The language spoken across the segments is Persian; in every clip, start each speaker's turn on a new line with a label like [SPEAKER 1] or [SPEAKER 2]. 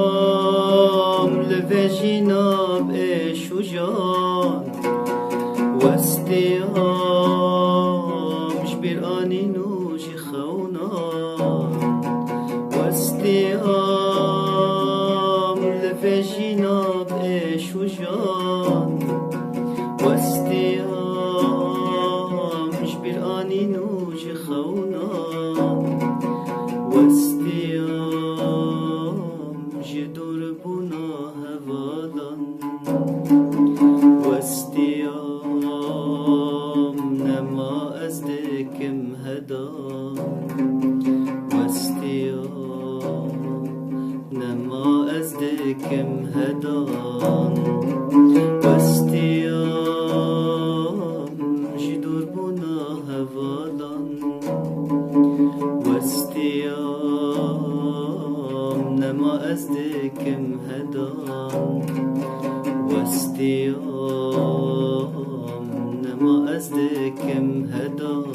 [SPEAKER 1] واستيام لفجيناب ايش وجان واستيام جبر اني نوجي خونا واستيام لفجيناب ايش وجان واستيام جبر اني نوجي خونا واستيام جدور بنا هوالان واستيام نما ازدكم هدان واستيام نما ازدكم هدان واستيام جدور بنا هوالان واستيام نما ازدكم هدان واستيام نما ازدكم هدان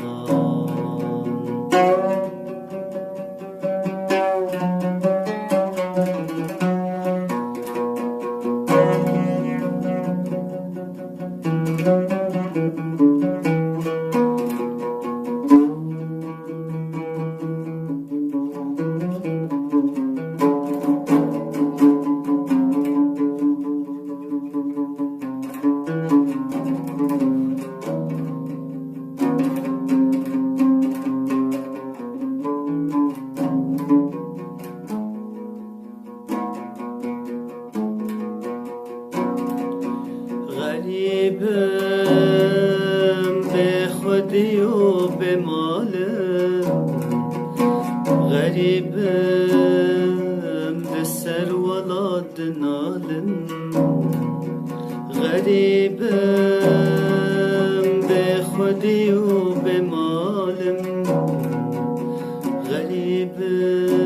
[SPEAKER 1] غريبم به خودی و به مالم غريبم به سر ولاد نالم غريبم به خودی و به مالم غريبم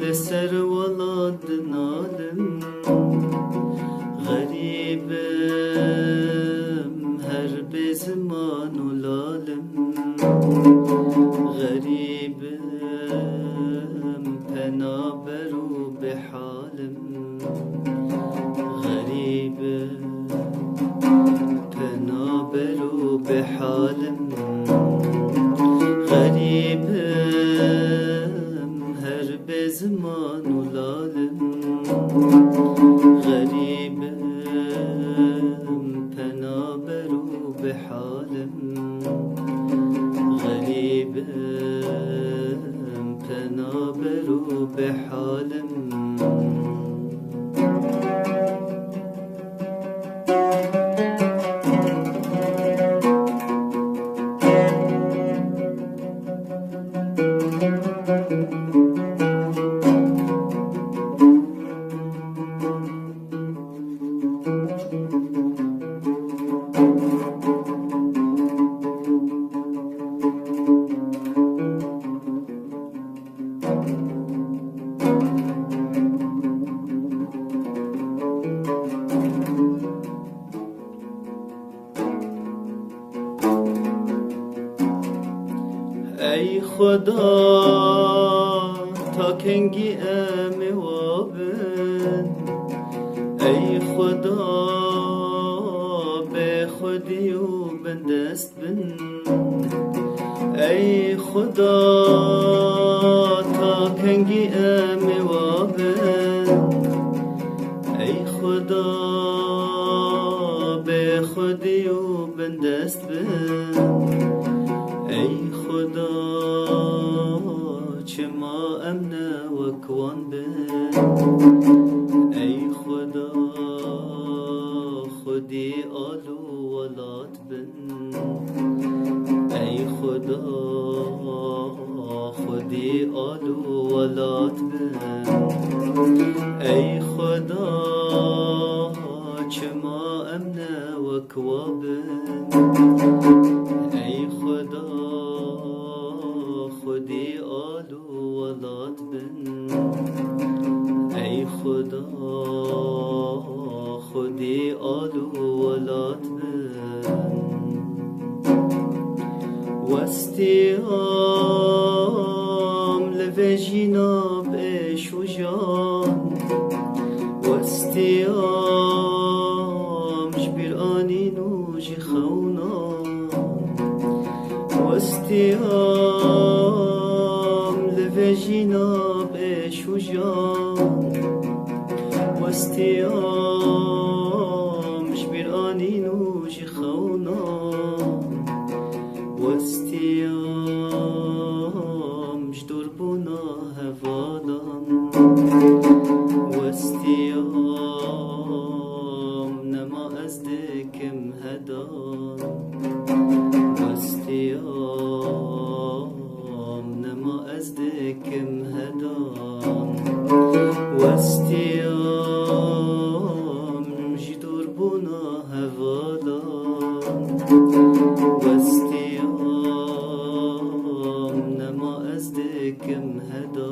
[SPEAKER 1] لسر ولاد نالم غريبم هر بزمان و لالم غريبم پنابر و به حالم غريبم پنابر و به حالم غريبم هر بزمان و لالم غريبم پنابر و به حالم غريبم پنابر و به حالم ای خدا تا کنگی امی وابن ای خدا به خودی و بندست بن ای خدا تا کنگی امی وابن ای خدا به خودی و بندست بن ای خدا چه ما امنه و کوان بن ای خدا خودی آلو ولات بن ای خدا خودی آلو ولات بن ای خدا چه ما امنه و کوابن ای خدا خودی آلو ولات بن ای خدا خودی لی آلو ولات بن واستیام لوجینا بش و جان واستیام جبیر آنینو جی خونا واستیام لوجینا بش و جان واستیام جبیر آنینو جی خونا واستیام جدور بنا هوادان واستیام نما از دکم هدان واستیام نما از دکم هدان واستیام جدور بنا هوادان واستیام نما از دکم هدان